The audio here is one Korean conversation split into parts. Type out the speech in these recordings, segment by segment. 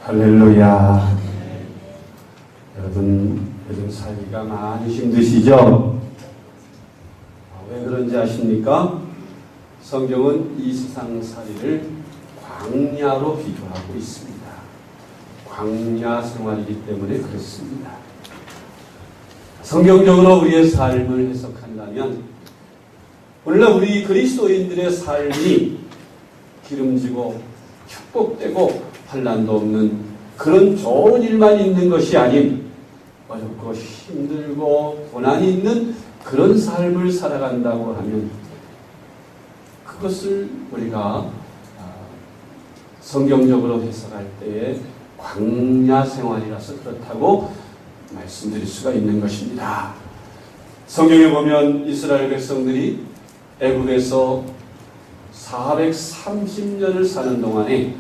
할렐루야. 여러분, 요즘 살기가 많이 힘드시죠? 왜 그런지 아십니까? 성경은 이 세상 살이를 광야로 비교하고 있습니다. 광야 생활이기 때문에 그렇습니다. 성경적으로 우리의 삶을 해석한다면, 오늘날 우리 그리스도인들의 삶이 기름지고 축복되고 환난도 없는 그런 좋은 일만 있는 것이 아닌 어렵고 힘들고 고난이 있는 그런 삶을 살아간다고 하면 그것을 우리가 성경적으로 해석할 때에 광야 생활이라서 그렇다고 말씀드릴 수가 있는 것입니다. 성경에 보면 이스라엘 백성들이 애국에서 430년을 사는 동안에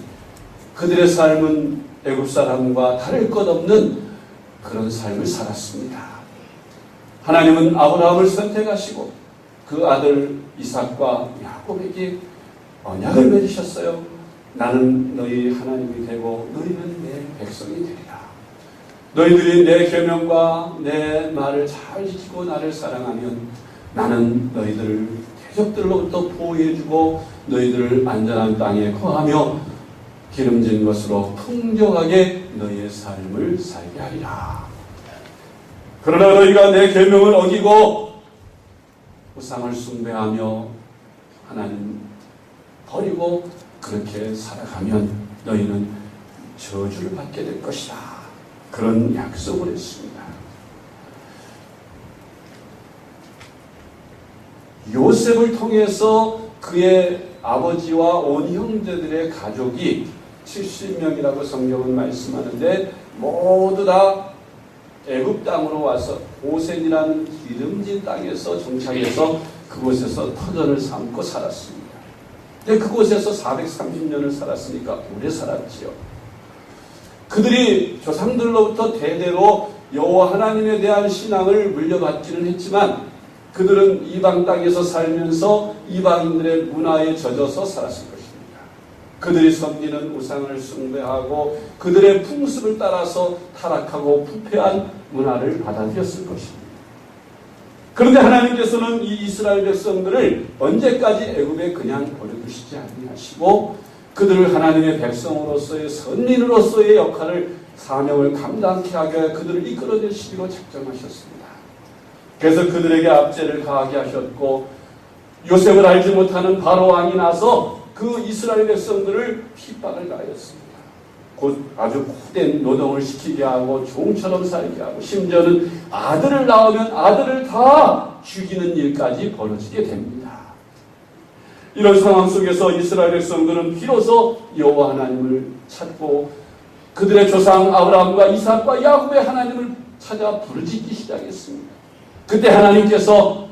그들의 삶은 애국 사람과 다를 것 없는 그런 삶을 살았습니다. 하나님은 아브라함을 선택하시고 그 아들 이삭과 야곱에게 언약을 맺으셨어요. 나는 너희 하나님이 되고 너희는 내 백성이 되리라. 너희들이 내 계명과 내 말을 잘 지키고 나를 사랑하면 나는 너희들을 대적들로부터 보호해주고 너희들을 안전한 땅에 거하며 기름진 것으로 풍족하게 너희의 삶을 살게 하리라. 그러나 너희가 내 계명을 어기고 우상을 숭배하며 하나님 버리고 그렇게 살아가면 너희는 저주를 받게 될 것이다. 그런 약속을 했습니다. 요셉을 통해서 그의 아버지와 온 형제들의 가족이 70명이라고 성경은 말씀하는데 모두 다 애굽 땅으로 와서 고센이라는 기름진 땅에서 정착해서 그곳에서 터전을 삼고 살았습니다. 근데 그곳에서 430년을 살았으니까 오래 살았지요. 그들이 조상들로부터 대대로 여호와 하나님에 대한 신앙을 물려받기는 했지만 그들은 이방 땅에서 살면서 이방인들의 문화에 젖어서 살았을 것입니다. 그들이 섬기는 우상을 숭배하고 그들의 풍습을 따라서 타락하고 부패한 문화를 받아들였을 것입니다. 그런데 하나님께서는 이 이스라엘 백성들을 언제까지 애굽에 그냥 버려두시지 아니하시고 그들을 하나님의 백성으로서의 선민으로서의 역할을 사명을 감당케 하게 그들을 이끌어내시기로 작정하셨습니다. 그래서 그들에게 압제를 가하게 하셨고 요셉을 알지 못하는 바로 왕이 나서 그 이스라엘 백성들을 핍박을 가하였습니다. 곧 아주 고된 노동을 시키게 하고 종처럼 살게 하고 심지어는 아들을 낳으면 아들을 다 죽이는 일까지 벌어지게 됩니다. 이런 상황 속에서 이스라엘 백성들은 비로소 여호와 하나님을 찾고 그들의 조상 아브라함과 이삭과 야곱의 하나님을 찾아 부르짖기 시작했습니다. 그때 하나님께서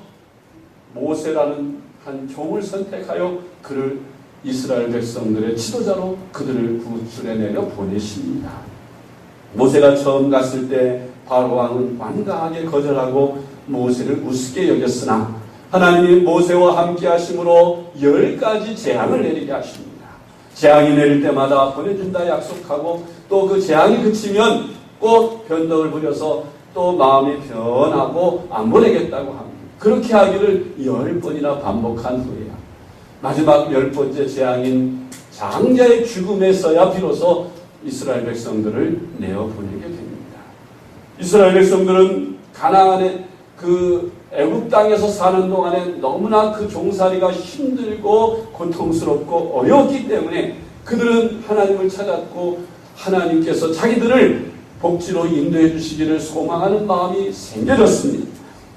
모세라는 한 종을 선택하여 그를 이스라엘 백성들의 지도자로 그들을 구출해 내려 보내십니다. 모세가 처음 갔을 때 바로 왕은 완강하게 거절하고 모세를 우습게 여겼으나 하나님이 모세와 함께 하심으로 10가지 재앙을 내리게 하십니다. 재앙이 내릴 때마다 보내준다 약속하고 또 그 재앙이 그치면 꼭 변덕을 부려서 또 마음이 변하고 안 보내겠다고 합니다. 그렇게 하기를 10번이나 반복한 후에야 마지막 10번째 재앙인 장자의 죽음에서야 비로소 이스라엘 백성들을 내어보내게 됩니다. 이스라엘 백성들은 가나안의 그 애굽 땅에서 사는 동안에 너무나 그 종살이가 힘들고 고통스럽고 어렵기 때문에 그들은 하나님을 찾았고 하나님께서 자기들을 복지로 인도해 주시기를 소망하는 마음이 생겨졌습니다.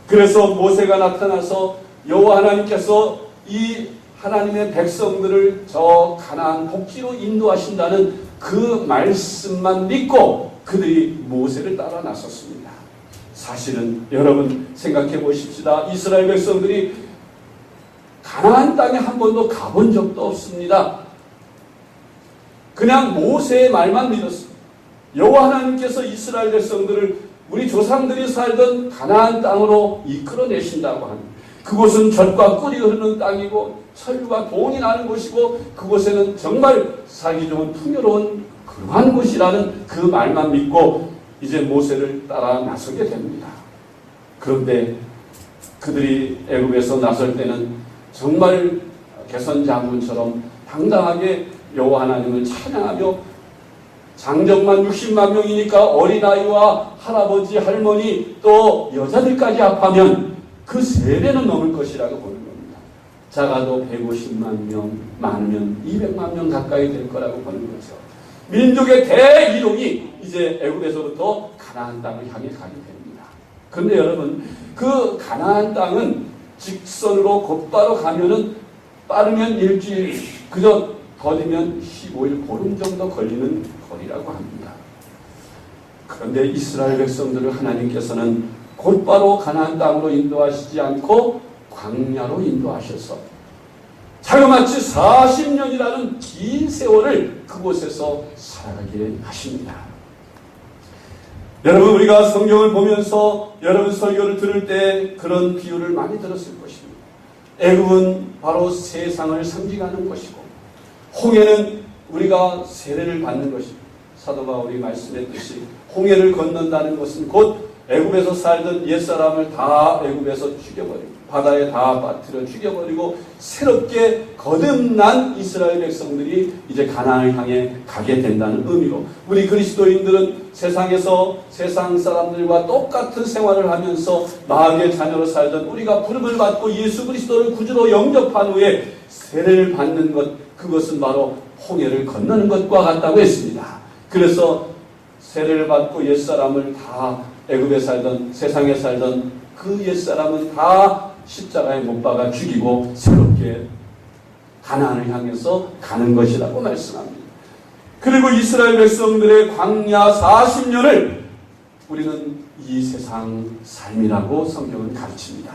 그래서 모세가 나타나서 여호와 하나님께서 이 하나님의 백성들을 저 가나안 복지로 인도하신다는 그 말씀만 믿고 그들이 모세를 따라 나섰습니다. 사실은 여러분 생각해 보십시다. 이스라엘 백성들이 가나안 땅에 한 번도 가본 적도 없습니다. 그냥 모세의 말만 믿었습니다. 여호와 하나님께서 이스라엘 백성들을 우리 조상들이 살던 가나안 땅으로 이끌어내신다고 합니다. 그곳은 젖과 꿀이 흐르는 땅이고 철과 동이 나는 곳이고 그곳에는 정말 살기 좋은 풍요로운 그러한 곳이라는 그 말만 믿고 이제 모세를 따라 나서게 됩니다. 그런데 그들이 애굽에서 나설 때는 정말 개선장군처럼 당당하게 여호와 하나님을 찬양하며 장정만 60만 명이니까 어린아이와 할아버지, 할머니 또 여자들까지 합하면 그 3배는 넘을 것이라고 보는 겁니다. 작아도 150만 명, 많으면 200만 명 가까이 될 거라고 보는 거죠. 민족의 대이동이 이제 애굽에서부터 가나안 땅을 향해 가게 됩니다. 그런데 여러분, 그 가나안 땅은 직선으로 곧바로 가면은 빠르면 일주일, 그저 더디면 15일, 보름 정도 걸리는 거리라고 합니다. 그런데 이스라엘 백성들을 하나님께서는 곧바로 가나안 땅으로 인도하시지 않고 광야로 인도하셔서 자그마치 40년이라는 긴 세월을 그곳에서 살아가게 하십니다. 여러분, 우리가 성경을 보면서 여러분 설교를 들을 때 그런 비유를 많이 들었을 것입니다. 애굽은 바로 세상을 상징하는 것이고 홍해는 우리가 세례를 받는 것입니다. 사도 바울이 말씀했듯이 홍해를 건넌다는 것은 곧 애굽에서 살던 옛사람을 다 애굽에서 죽여버리고 바다에 다 빠뜨려 죽여버리고 새롭게 거듭난 이스라엘 백성들이 이제 가나안을 향해 가게 된다는 의미로 우리 그리스도인들은 세상에서 세상 사람들과 똑같은 생활을 하면서 마귀의 자녀로 살던 우리가 부름을 받고 예수 그리스도를 구주로 영접한 후에 세례를 받는 것, 그것은 바로 홍해를 건너는 것과 같다고 했습니다. 그래서 세례를 받고 옛사람을 다 애굽에 살던 세상에 살던 그 옛사람은 다 십자가에 못 박아 죽이고 새롭게 가나안을 향해서 가는 것이라고 말씀합니다. 그리고 이스라엘 백성들의 광야 40년을 우리는 이 세상 삶이라고 성경은 가르칩니다.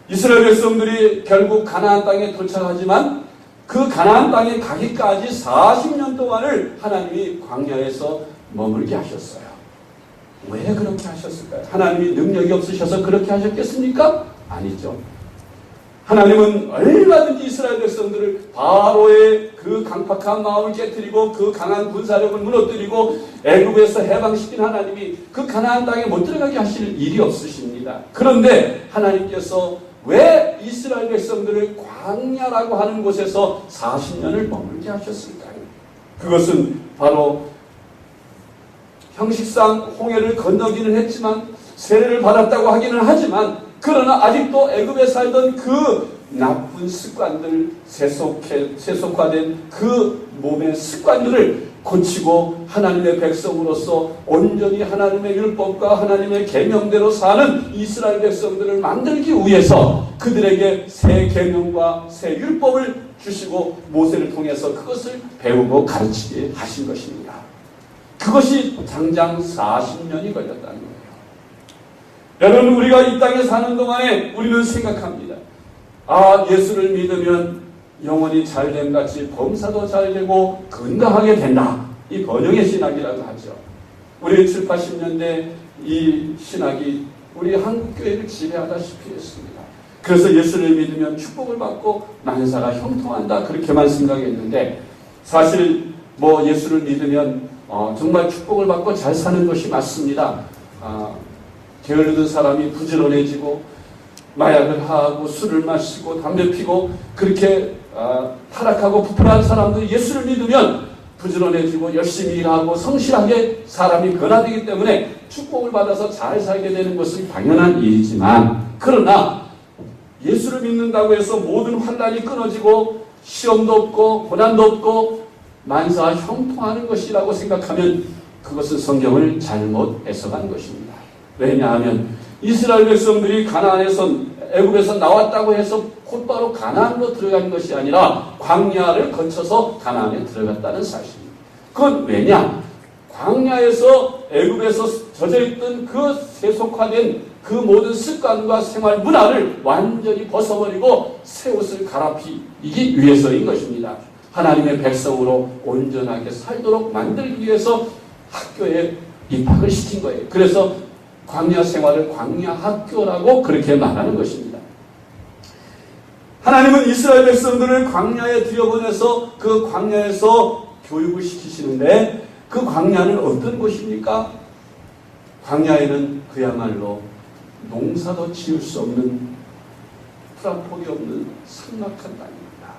이스라엘 백성들이 결국 가나안 땅에 도착하지만 그 가나안 땅에 가기까지 40년 동안을 하나님이 광야에서 머물게 하셨어요. 왜 그렇게 하셨을까요? 하나님이 능력이 없으셔서 그렇게 하셨겠습니까? 아니죠. 하나님은 얼마든지 이스라엘 백성들을 바로의 그 강팍한 마음을 깨뜨리고 그 강한 군사력을 무너뜨리고 애굽에서 해방시킨 하나님이 그 가나안 땅에 못 들어가게 하실 일이 없으십니다. 그런데 하나님께서 왜 이스라엘 백성들을 광야라고 하는 곳에서 40년을 머물게 하셨을까요? 그것은 바로 형식상 홍해를 건너기는 했지만 세례를 받았다고 하기는 하지만 그러나 아직도 애굽에 살던 그 나쁜 습관들, 세속화된 그 몸의 습관들을 고치고 하나님의 백성으로서 온전히 하나님의 율법과 하나님의 계명대로 사는 이스라엘 백성들을 만들기 위해서 그들에게 새 계명과 새 율법을 주시고 모세를 통해서 그것을 배우고 가르치게 하신 것입니다. 그것이 장장 40년이 걸렸다는 거예요. 여러분, 우리가 이 땅에 사는 동안에 우리는 생각합니다. 아, 예수를 믿으면 영혼이 잘됨같이 범사도 잘되고 건강하게 된다. 이 번영의 신학이라고 하죠. 우리 7, 80년대 이 신학이 우리 한국교회를 지배하다시피 했습니다. 그래서 예수를 믿으면 축복을 받고 만사가 형통한다, 그렇게만 생각했는데 사실 예수를 믿으면 정말 축복을 받고 잘 사는 것이 맞습니다. 게으르던 사람이 부지런해지고 마약을 하고 술을 마시고 담배 피고 그렇게 타락하고 부패한 사람들이 예수를 믿으면 부지런해지고 열심히 일하고 성실하게 사람이 변화되기 때문에 축복을 받아서 잘 살게 되는 것은 당연한 일이지만, 그러나 예수를 믿는다고 해서 모든 환난이 끊어지고 시험도 없고 고난도 없고 만사 형통하는 것이라고 생각하면 그것은 성경을 잘못 해석한 것입니다. 왜냐하면 이스라엘 백성들이 가나안에서 애굽에서 나왔다고 해서 곧바로 가나안으로 들어간 것이 아니라 광야를 거쳐서 가나안에 들어갔다는 사실입니다. 그건 왜냐? 광야에서 애굽에서 젖어있던 그 세속화된 그 모든 습관과 생활 문화를 완전히 벗어버리고 새 옷을 갈아입기 위해서인 것입니다. 하나님의 백성으로 온전하게 살도록 만들기 위해서 학교에 입학을 시킨 거예요. 그래서 광야 생활을 광야 학교라고 그렇게 말하는 것입니다. 하나님은 이스라엘 백성들을 광야에 들여보내서 그 광야에서 교육을 시키시는데 그 광야는 어떤 곳입니까? 광야에는 그야말로 농사도 지을 수 없는 풀한폭이 없는 삭막한 땅입니다.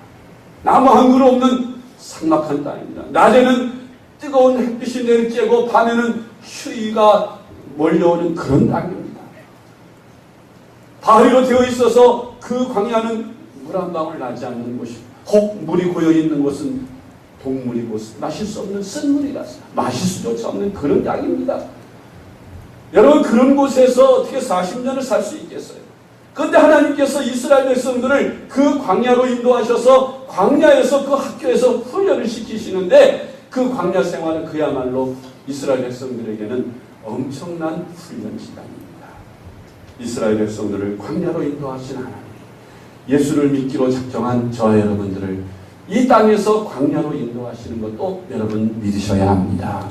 나무 한 그루 없는 삭막한 땅입니다. 낮에는 뜨거운 햇빛이 내리쬐고 밤에는 추위가 몰려오는 그런 땅입니다. 바위로 되어 있어서 그 광야는 물 한 방울 나지 않는 곳입니다. 혹 물이 고여 있는 곳은 동물이 마실 수 없는 쓴물이라서 마실 수조차 없는 그런 땅입니다. 여러분, 그런 곳에서 어떻게 40년을 살 수 있겠어요? 그런데 하나님께서 이스라엘 백성들을 그 광야로 인도하셔서 광야에서 그 학교에서 훈련을 시키시는데 그 광야 생활은 그야말로 이스라엘 백성들에게는 엄청난 훈련 시간입니다. 이스라엘 백성들을 광야로 인도하신 하나님, 예수를 믿기로 작정한 저와 여러분들을 이 땅에서 광야로 인도하시는 것도 여러분 믿으셔야 합니다.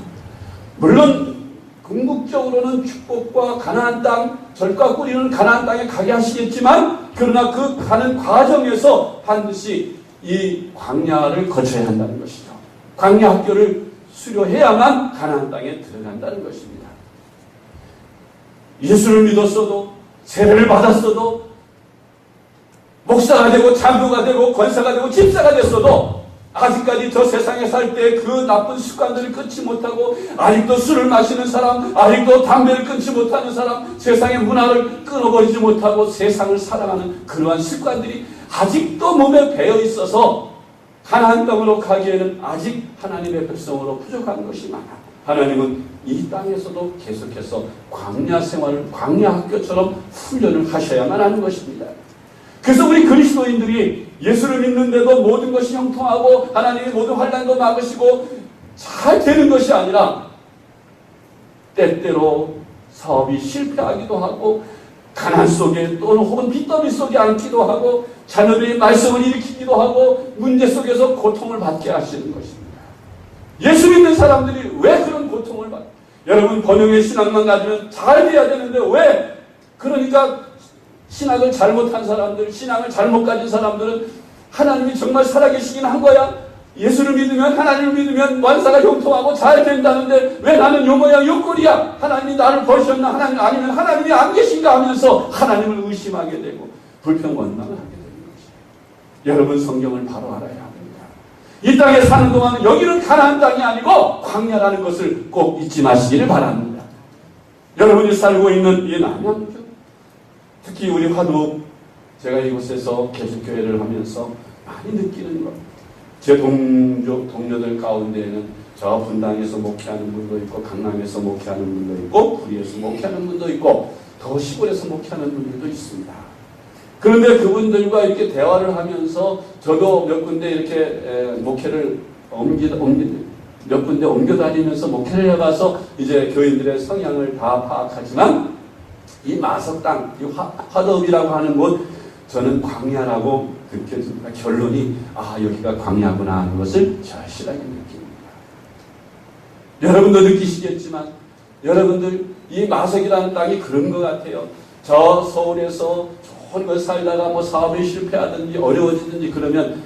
물론 궁극적으로는 축복과 가나안 땅, 젖과 꿀이는 가나안 땅에 가게 하시겠지만 그러나 그 가는 과정에서 반드시 이 광야를 거쳐야 한다는 것이죠. 광야 학교를 수료해야만 가나안 땅에 들어간다는 것입니다. 예수를 믿었어도 세례를 받았어도 목사가 되고 장로가 되고 권사가 되고 집사가 됐어도 아직까지 저 세상에 살 때 그 나쁜 습관들을 끊지 못하고 아직도 술을 마시는 사람, 아직도 담배를 끊지 못하는 사람, 세상의 문화를 끊어버리지 못하고 세상을 사랑하는 그러한 습관들이 아직도 몸에 배어 있어서 가나안 땅으로 가기에는 아직 하나님의 백성으로 부족한 것이 많아. 하나님은 이 땅에서도 계속해서 광야 생활을 광야 학교처럼 훈련을 하셔야만 하는 것입니다. 그래서 우리 그리스도인들이 예수를 믿는데도 모든 것이 형통하고 하나님의 모든 환난도 막으시고 잘 되는 것이 아니라 때때로 사업이 실패하기도 하고 가난 속에 또는 혹은 빚더미 속에 앉기도 하고 자녀들이 말썽을 일으키기도 하고 문제 속에서 고통을 받게 하시는 것입니다. 예수 믿는 사람들이 왜 그런 고통을 받? 여러분, 번영의 신앙만 가지면 잘 돼야 되는데 왜? 그러니까 신학을 잘못한 사람들, 신앙을 잘못 가진 사람들은 하나님이 정말 살아계시긴 한 거야? 예수를 믿으면, 하나님을 믿으면 만사가 형통하고 잘 된다는데 왜 나는 요 모양 요 꼴이야? 하나님이 나를 버리셨나? 하나님, 아니면 하나님이 안 계신가 하면서 하나님을 의심하게 되고 불평원망을 하게 되는 것이에요. 여러분, 성경을 바로 알아야 합니다. 이 땅에 사는 동안 여기는 가나안 땅이 아니고 광야라는 것을 꼭 잊지 마시기를 바랍니다. 여러분이 살고 있는 이 남양주, 특히 우리 화두, 제가 이곳에서 계속교회를 하면서 많이 느끼는 것. 제 동료들 가운데에는 저 분당에서 목회하는 분도 있고, 강남에서 목회하는 분도 있고, 구리에서 목회하는 분도 있고, 더 시골에서 목회하는 분들도 있습니다. 그런데 그분들과 이렇게 대화를 하면서 저도 몇 군데 이렇게 목회를 몇 군데 옮겨 다니면서 목회를 해가서 이제 교인들의 성향을 다 파악하지만 이 마석 땅, 이 화덕이라고 하는 곳, 저는 광야라고 느껴집니다. 결론이 여기가 광야구나 하는 것을 절실하게 느낍니다. 여러분도 느끼시겠지만 여러분들 이 마석이라는 땅이 그런 것 같아요. 저 서울에서 좋은 걸 살다가 뭐 사업이 실패하든지 어려워지든지 그러면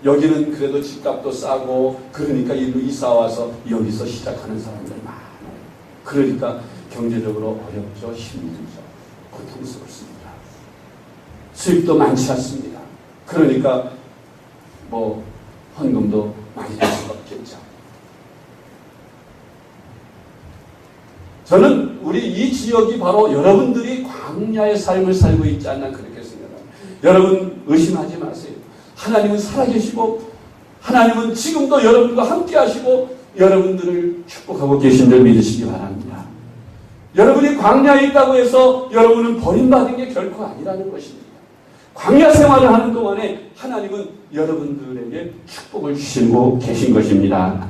여기는 그래도 집값도 싸고 그러니까 일로 이사와서 여기서 시작하는 사람들 많아요. 그러니까 경제적으로 어렵죠. 힘들죠. 고통스럽습니다. 수입도 많지 않습니다. 그러니까 뭐 헌금도 많이 될 수가 없겠죠. 저는 우리 이 지역이 바로 여러분들이 광야의 삶을 살고 있지 않나 그렇게 생각합니다. 여러분 의심하지 마세요. 하나님은 살아계시고 하나님은 지금도 여러분과 함께 하시고 여러분들을 축복하고 계신 줄 믿으시기 바랍니다. 여러분이 광야에 있다고 해서 여러분은 버림받은 게 결코 아니라는 것입니다. 광야 생활을 하는 동안에 하나님은 여러분들에게 축복을 주시고 계신 것입니다.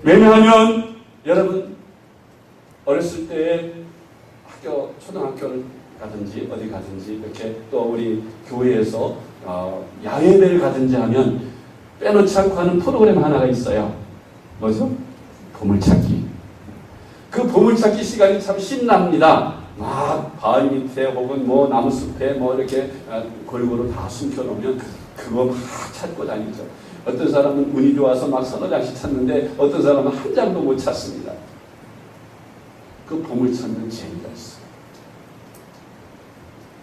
왜냐하면 여러분 어렸을 때 학교, 초등학교를 가든지 어디 가든지 이렇게 또 우리 교회에서 야외배를 가든지 하면 빼놓지 않고 하는 프로그램 하나가 있어요. 뭐죠? 보물찾기. 그 보물찾기 시간이 참 신납니다. 막 바위 밑에 혹은 뭐 나무숲에 뭐 이렇게 골고루 다 숨겨놓으면 그거 막 찾고 다니죠. 어떤 사람은 운이 좋아서 막 서너 장씩 찾는데 어떤 사람은 한 장도 못 찾습니다. 그 보물 찾는 재미가 있어요.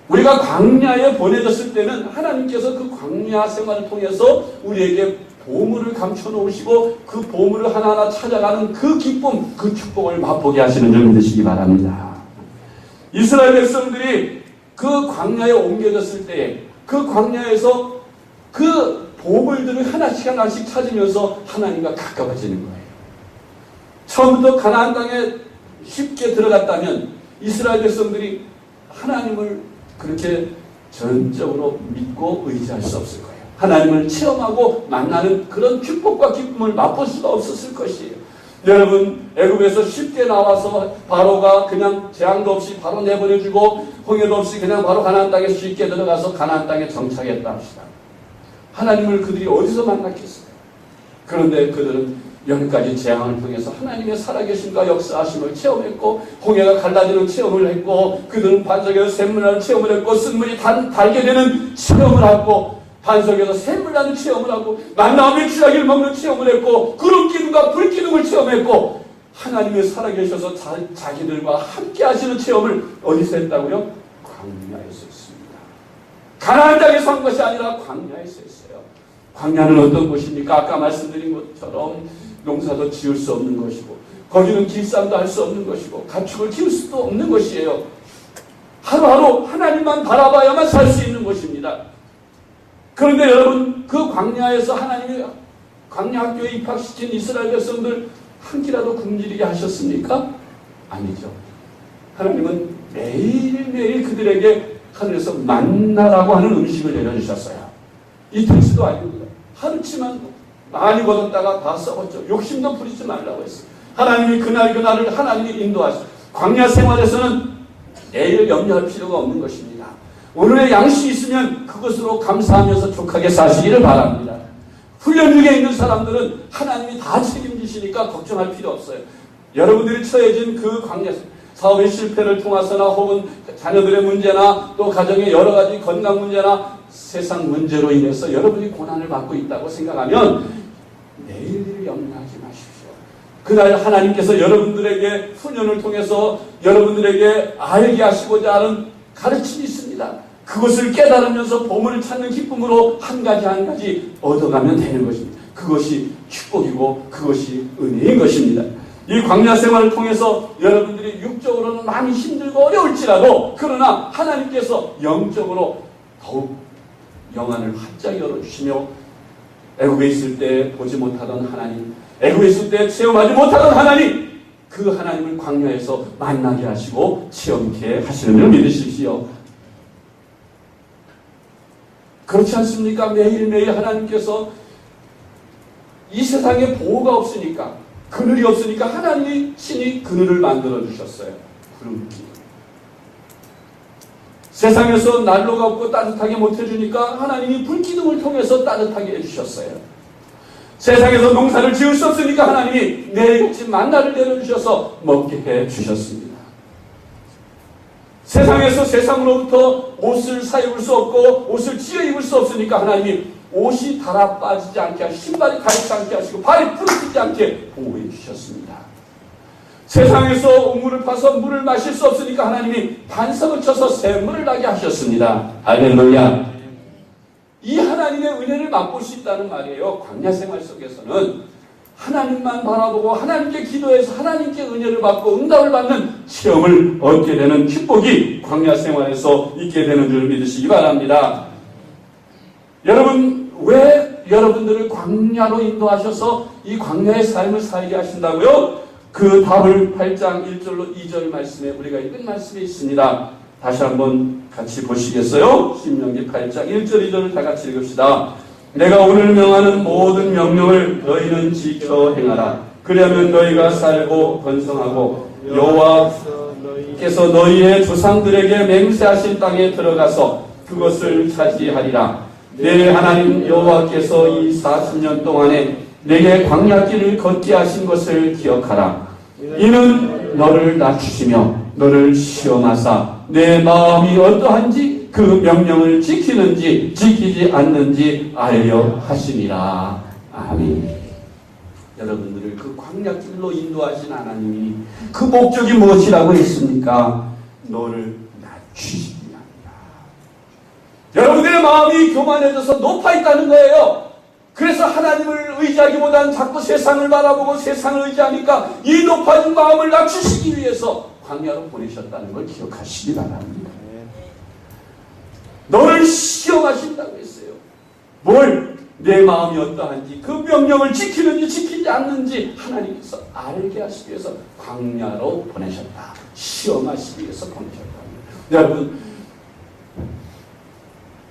우리가 광야에 보내졌을 때는 하나님께서 그 광야 생활을 통해서 우리에게 보물을 감춰 놓으시고 그 보물을 하나하나 찾아가는 그 기쁨, 그 축복을 맛보게 하시는 줄 믿으시기 바랍니다. 이스라엘 백성들이 그 광야에 옮겨졌을 때에 그 광야에서 그 보물들을 하나씩 찾으면서 하나님과 가까워지는 거예요. 처음부터 가나안 땅에 쉽게 들어갔다면 이스라엘 백성들이 하나님을 그렇게 전적으로 믿고 의지할 수 없을 거예요. 하나님을 체험하고 만나는 그런 축복과 기쁨을 맛볼 수가 없었을 것이에요. 여러분, 애굽에서 쉽게 나와서 바로가 그냥 재앙도 없이 바로 내보내주고 홍해도 없이 그냥 바로 가나안 땅에 쉽게 들어가서 가나안 땅에 정착했다 합시다. 하나님을 그들이 어디서 만났겠어요? 그런데 그들은 여기까지 재앙을 통해서 하나님의 살아계심과 역사하심을 체험했고 홍해가 갈라지는 체험을 했고 그들은 반석에서 샘물나는 체험을 했고 쓴물이 달게 되는 체험을 하고 반석에서 샘물 나는 체험을 하고 만나면 쥐라기를 먹는 체험을 했고 구름 기둥과 불 기둥을 체험했고 하나님의 살아계셔서 자기들과 함께 하시는 체험을 어디서 했다고요? 광야에서 했습니다. 가나안 땅에서 한 것이 아니라 광야에서 했어요. 광야는 어떤 곳입니까? 아까 말씀드린 것처럼 농사도 지을 수 없는 것이고 거기는 길쌈도 할 수 없는 것이고 가축을 키울 수도 없는 것이에요. 하루하루 하나님만 바라봐야만 살 수 있는 곳입니다. 그런데 여러분, 그 광야에서 하나님이 광야 학교에 입학시킨 이스라엘 백성들 한 끼라도 굶주리게 하셨습니까? 아니죠. 하나님은 매일매일 그들에게 하늘에서 만나라고 하는 음식을 내려주셨어요. 이틀치도 아닙니다. 하루치만 많이 거뒀다가 다 썩었죠. 욕심도 부리지 말라고 했어요. 하나님이 그날을 하나님이 인도하시죠. 광야 생활에서는 내일을 염려할 필요가 없는 것입니다. 오늘의 양식이 있으면 그것으로 감사하면서 족하게 사시기를 바랍니다. 훈련 중에 있는 사람들은 하나님이 다 책임지시니까 걱정할 필요 없어요. 여러분들이 처해진 그 광야 사업의 실패를 통해서나 혹은 자녀들의 문제나 또 가정의 여러 가지 건강 문제나 세상 문제로 인해서 여러분이 고난을 받고 있다고 생각하면 내일을 염려하지 마십시오. 그날 하나님께서 여러분들에게 훈련을 통해서 여러분들에게 알게 하시고자 하는 가르침이 있습니다. 그것을 깨달으면서 보물을 찾는 기쁨으로 한 가지 얻어가면 되는 것입니다. 그것이 축복이고 그것이 은혜인 것입니다. 이 광야 생활을 통해서 여러분들이 육적으로는 많이 힘들고 어려울지라도 그러나 하나님께서 영적으로 더욱 영안을 활짝 열어주시며 애굽에 있을 때 보지 못하던 하나님, 애굽에 있을 때 체험하지 못하던 하나님, 그 하나님을 광야에서 만나게 하시고 체험케 하시는 줄 믿으십시오. 그렇지 않습니까? 매일매일 하나님께서 이 세상에 보호가 없으니까, 그늘이 없으니까 하나님이 친히 그늘을 만들어 주셨어요. 구름기. 세상에서 난로가 없고 따뜻하게 못 해주니까 하나님이 불기둥을 통해서 따뜻하게 해주셨어요. 세상에서 농사를 지을 수 없으니까 하나님이 매일같이 만나를 내려주셔서 먹게 해주셨습니다. 세상에서 세상으로부터 옷을 사 입을 수 없고 옷을 지어 입을 수 없으니까 하나님이 옷이 달아 빠지지 않게 하시고 신발이 닳지 않게 하시고 발이 부러지지 않게 보호해 주셨습니다. 세상에서 우물을 파서 물을 마실 수 없으니까 하나님이 반석을 쳐서 샘물을 나게 하셨습니다. 할렐루야. 이 하나님의 은혜를 맛볼 수 있다는 말이에요. 광야 생활 속에서는 하나님만 바라보고 하나님께 기도해서 하나님께 은혜를 받고 응답을 받는 체험을 얻게 되는 축복이 광야 생활에서 있게 되는 줄 믿으시기 바랍니다. 여러분, 왜 여러분들을 광야로 인도하셔서 이 광야의 삶을 살게 하신다고요? 그 답을 8장 1절로 2절 말씀에 우리가 읽은 말씀에 있습니다. 다시 한번 같이 보시겠어요? 신명기 8장 1절 2절을 다 같이 읽읍시다. 내가 오늘 명하는 모든 명령을 너희는 지켜 행하라. 그러면 너희가 살고 번성하고 여호와께서 너희의 조상들에게 맹세하신 땅에 들어가서 그것을 차지하리라. 내 하나님 여호와께서 이 40년 동안에 내게 광야길을 걷게 하신 것을 기억하라. 이는 너를 낮추시며 너를 시험하사 내 마음이 어떠한지 그 명령을 지키는지 지키지 않는지 알려 하심이라. 아멘. 여러분들을 그 광야길로 인도하신 하나님이 그 목적이 무엇이라고 했습니까? 너를 낮추시기 위함이다. 여러분들의 마음이 교만해져서 높아 있다는 거예요. 그래서 하나님을 의지하기보다는 자꾸 세상을 바라보고 세상을 의지하니까 이 높아진 마음을 낮추시기 위해서 광야로 보내셨다는 걸 기억하시기 바랍니다. 너를 시험하신다고 했어요. 뭘? 내 마음이 어떠한지, 그 명령을 지키는지 지키지 않는지 하나님께서 알게 하시기 위해서 광야로 보내셨다. 시험하시기 위해서 보내셨다. 여러분,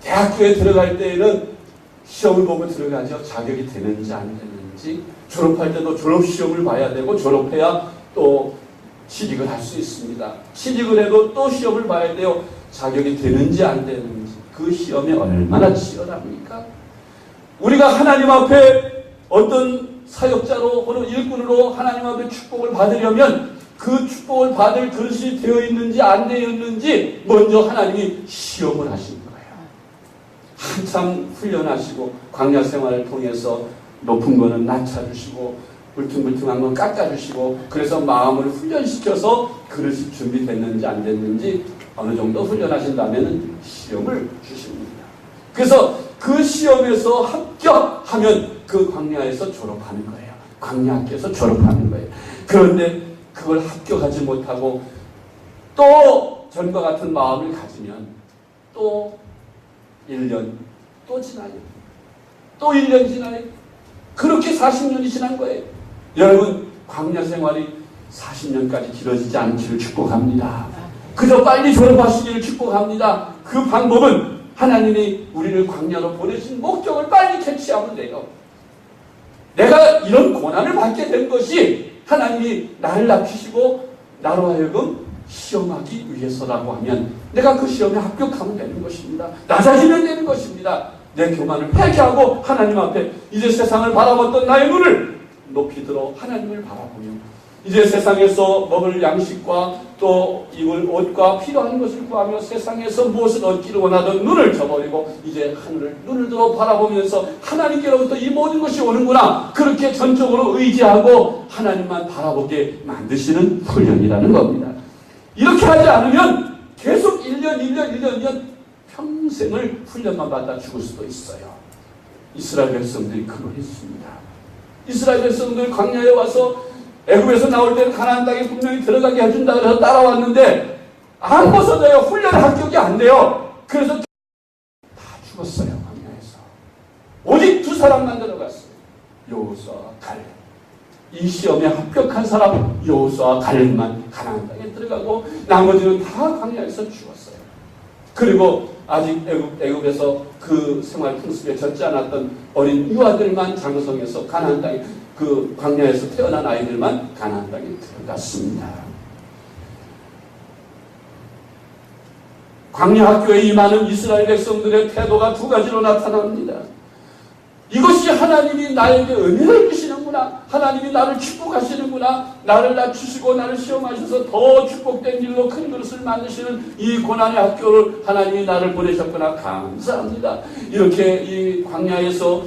대학교에 들어갈 때에는 시험을 보고 들어가죠. 자격이 되는지 안 되는지. 졸업할 때도 졸업시험을 봐야 되고 졸업해야 또 취직을 할 수 있습니다. 취직을 해도 또 시험을 봐야 돼요. 자격이 되는지 안 되는지. 그 시험이 얼마나 치열합니까? 우리가 하나님 앞에 어떤 사역자로 혹은 일꾼으로 하나님 앞에 축복을 받으려면 그 축복을 받을 그릇이 되어 있는지 안 되어 있는지 먼저 하나님이 시험을 하신 거예요. 한참 훈련하시고 광야 생활을 통해서 높은 거는 낮춰주시고 울퉁불퉁한 건 깎아주시고 그래서 마음을 훈련시켜서 그릇이 준비됐는지 안 됐는지 어느 정도 훈련하신 다음에는 시험을 주십니다. 그래서 그 시험에서 합격하면 그 광야에서 졸업하는 거예요. 광야학교에서 졸업하는 거예요. 그런데 그걸 합격하지 못하고 또 전과 같은 마음을 가지면 또 1년 또 지나요. 또 1년 지나요. 그렇게 40년이 지난 거예요. 여러분, 광야 생활이 40년까지 길어지지 않기를 축복합니다. 그저 빨리 졸업하시기를 축복합니다. 그 방법은 하나님이 우리를 광야로 보내신 목적을 빨리 캐치하면 돼요. 내가 이런 고난을 받게 된 것이 하나님이 나를 낮추시고 나로 하여금 시험하기 위해서라고 하면 내가 그 시험에 합격하면 되는 것입니다. 낮아지면 되는 것입니다. 내 교만을 회개하고 하나님 앞에 이제 세상을 바라봤던 나의 눈을 높이 들어 하나님을 바라보며 이제 세상에서 먹을 양식과 또 입을 옷과 필요한 것을 구하며 세상에서 무엇을 얻기를 원하던 눈을 저버리고 이제 하늘을 눈을 들어 바라보면서 하나님께로부터 이 모든 것이 오는구나. 그렇게 전적으로 의지하고 하나님만 바라보게 만드시는 훈련이라는 겁니다. 이렇게 하지 않으면 계속 1년 평생을 훈련만 받다 죽을 수도 있어요. 이스라엘 백성들이 그걸 했습니다. 이스라엘 백성들 광야에 와서 애굽에서 나올 때는 가나안 땅에 분명히 들어가게 해준다 그래서 따라왔는데 안 벗어져요. 훈련 합격이 안 돼요. 그래서 다 죽었어요. 광야에서. 오직 2사람만 들어갔어요. 여호수아와 갈렙. 이 시험에 합격한 사람 여호수아와 갈렙만 가나안 땅에 들어가고 나머지는 다 광야에서 죽었어요. 그리고 아직 애굽에서 그 생활 풍습에 젖지 않았던 어린 유아들만 장성해서 가나안 땅에 그 광야에서 태어난 아이들만 가나안 땅에 들어갔습니다. 광야 학교에 임하는 이스라엘 백성들의 태도가 2가지로 나타납니다. 이것이 하나님이 나에게 은혜를 주시는구나. 하나님이 나를 축복하시는구나. 나를 낮추시고 나를 시험하셔서 더 축복된 길로 큰 그릇을 만드시는 이 고난의 학교를 하나님이 나를 보내셨구나. 감사합니다. 이렇게 이 광야에서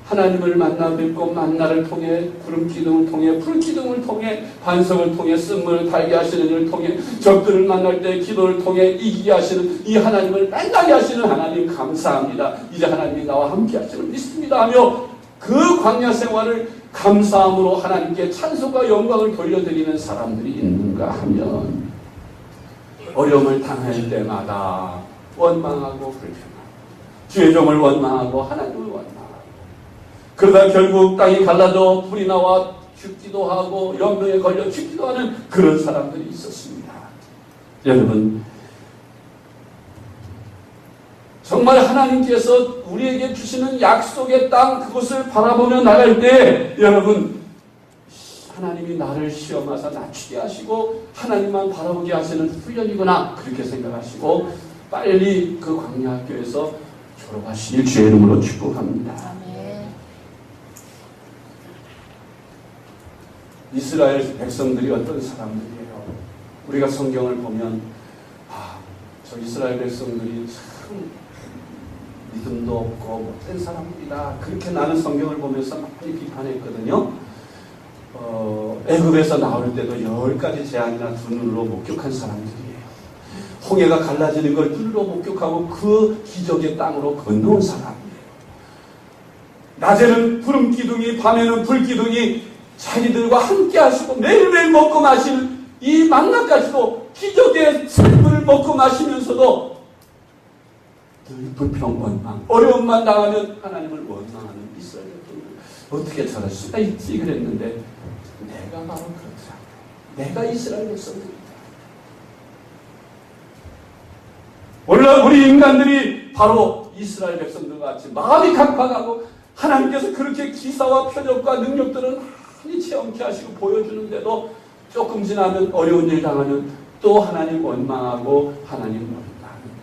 하나님을 만나 뵙고 만나를 통해 구름 기둥을 통해 불 기둥을 통해 반석을 통해 쓴물을 달게 하시는 일을 통해 적들을 만날 때 기도를 통해 이기게 하시는 이 하나님을 만나게 하시는 하나님 감사합니다. 이제 하나님이 나와 함께 하시는 믿습니다 하며 그 광야 생활을 감사함으로 하나님께 찬송과 영광을 돌려드리는 사람들이 있는가 하면 어려움을 당할 때마다 원망하고 불평하고 주의 종을 원망하고 하나님을 원망하고 그러다 결국 땅이 갈라져 불이 나와 죽기도 하고 염려에 걸려 죽기도 하는 그런 사람들이 있었습니다. 여러분, 정말 하나님께서 우리에게 주시는 약속의 땅 그것을 바라보며 나갈 때 여러분 하나님이 나를 시험하사 낮추게 하시고 하나님만 바라보게 하시는 훈련이구나 그렇게 생각하시고 빨리 그 광야학교에서 졸업하시길 주의 이름으로 축복합니다. 이스라엘 백성들이 어떤 사람들이에요? 우리가 성경을 보면 저 이스라엘 백성들이 참 믿음도 없고 못된 사람들이다. 그렇게 나는 성경을 보면서 많이 비판했거든요. 애굽에서 나올 때도 10가지 재앙이나 두 눈으로 목격한 사람들이에요. 홍해가 갈라지는 걸 눈으로 목격하고 그 기적의 땅으로 건너온 사람이에요. 낮에는 구름 기둥이, 밤에는 불 기둥이 자기들과 함께 하시고 매일매일 먹고 마시는 이 만나까지도 기적의 생물을 먹고 마시면서도 늘 불평, 원망, 어려움만 당하면 하나님을 원망하는 이스라엘 백성들 어떻게 저럴 수가 있지 그랬는데 내가 바로 그렇더라. 내가 이스라엘 백성들이다. 원래 우리 인간들이 바로 이스라엘 백성들과 같이 마음이 강팍하고 하나님께서 그렇게 기사와 표적과 능력들은 많이 체험케 하시고 보여주는데도 조금 지나면 어려운 일 당하면 또 하나님 원망하고 하나님 원망하는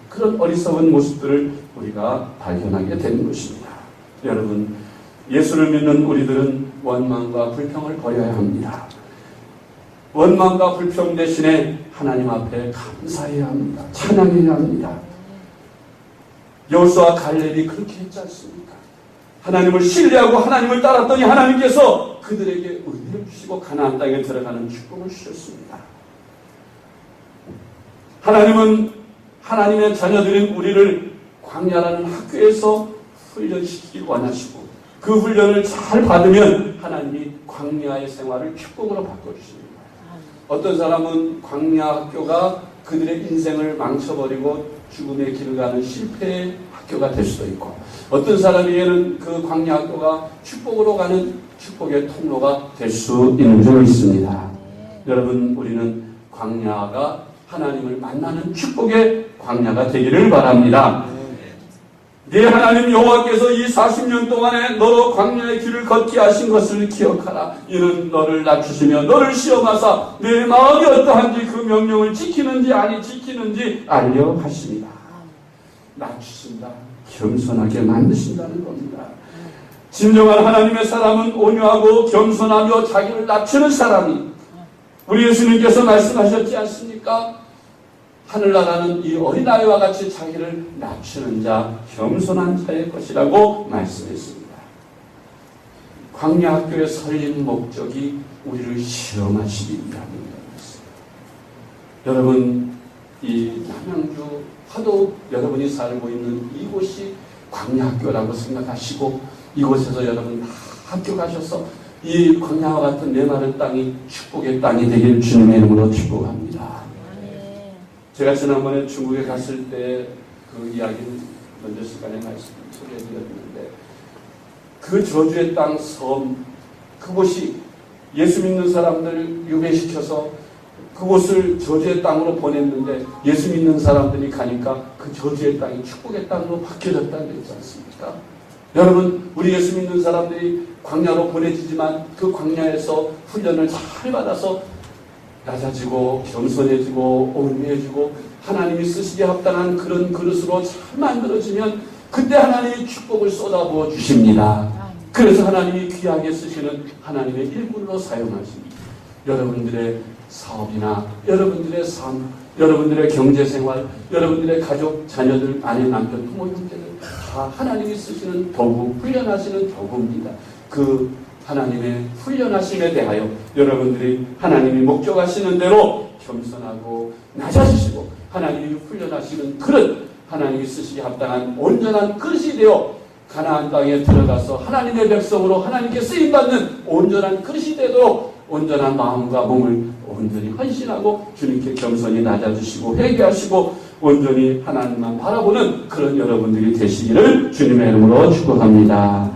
그런 어리석은 모습들을 우리가 발견하게 되는 것입니다. 여러분, 예수를 믿는 우리들은 원망과 불평을 버려야 합니다. 원망과 불평 대신에 하나님 앞에 감사해야 합니다. 찬양해야 합니다. 여호수아 갈렙이 그렇게 했지 않습니까? 하나님을 신뢰하고 하나님을 따랐더니 하나님께서 그들에게 은혜를 주시고 가나안 땅에 들어가는 축복을 주셨습니다. 하나님은 하나님의 자녀들인 우리를 광야라는 학교에서 훈련시키기 원하시고 그 훈련을 잘 받으면 하나님이 광야의 생활을 축복으로 바꿔주십니다. 어떤 사람은 광야 학교가 그들의 인생을 망쳐버리고 죽음의 길을 가는 실패의 학교가 될 수도 있고 어떤 사람에게는 그 광야 학교가 축복으로 가는 축복의 통로가 될 수 있는 줄 믿습니다. 여러분, 우리는 광야가 하나님을 만나는 축복의 광야가 되기를 바랍니다. 네 하나님 여호와께서 이 40년 동안에 너로 광야의 길을 걷게 하신 것을 기억하라. 이는 너를 낮추시며 너를 시험하사 내 마음이 어떠한지 그 명령을 지키는지 아니 지키는지 알려 하십니다. 낮추신다. 겸손하게 만드신다는 겁니다. 진정한 하나님의 사람은 온유하고 겸손하며 자기를 낮추는 사람이 우리 예수님께서 말씀하셨지 않습니까? 하늘나라는 이 어린아이와 같이 자기를 낮추는 자, 겸손한 자의 것이라고 말씀했습니다. 광야 학교에 설린 목적이 우리를 시험하시기 위함입니다. 여러분, 이 남양주 화도 여러분이 살고 있는 이곳이 광야 학교라고 생각하시고 이곳에서 여러분 다 학교 가셔서 이 광야와 같은 메마른 땅이 축복의 땅이 되길 주님의 이름으로 축복합니다. 제가 지난번에 중국에 갔을 때 그 이야기는 먼저 시간에 말씀 소개해드렸는데 그 저주의 땅 섬 그곳이 예수 믿는 사람들을 유배시켜서 그곳을 저주의 땅으로 보냈는데 예수 믿는 사람들이 가니까 그 저주의 땅이 축복의 땅으로 바뀌어졌다는 게 있지 않습니까? 여러분, 우리 예수 믿는 사람들이 광야로 보내지지만 그 광야에서 훈련을 잘 받아서 낮아지고 겸손해지고 온유해지고 하나님이 쓰시기에 합당한 그런 그릇으로 잘 만들어지면 그때 하나님이 축복을 쏟아부어 주십니다. 그래서 하나님이 귀하게 쓰시는 하나님의 일꾼으로 사용하십니다. 여러분들의 사업이나 여러분들의 삶, 여러분들의 경제생활, 여러분들의 가족, 자녀들, 아내, 남편, 부모, 형제들 다 하나님이 쓰시는 도구, 훈련하시는 도구입니다. 그 하나님의 훈련하심에 대하여 여러분들이 하나님이 목적하시는 대로 겸손하고 낮아지시고 하나님이 훈련하시는 그릇, 하나님이 쓰시기 합당한 온전한 그릇이 되어 가나안 땅에 들어가서 하나님의 백성으로 하나님께 쓰임받는 온전한 그릇이 되도록 온전한 마음과 몸을 온전히 헌신하고 주님께 겸손히 낮아주시고 회개하시고 온전히 하나님만 바라보는 그런 여러분들이 되시기를 주님의 이름으로 축복합니다.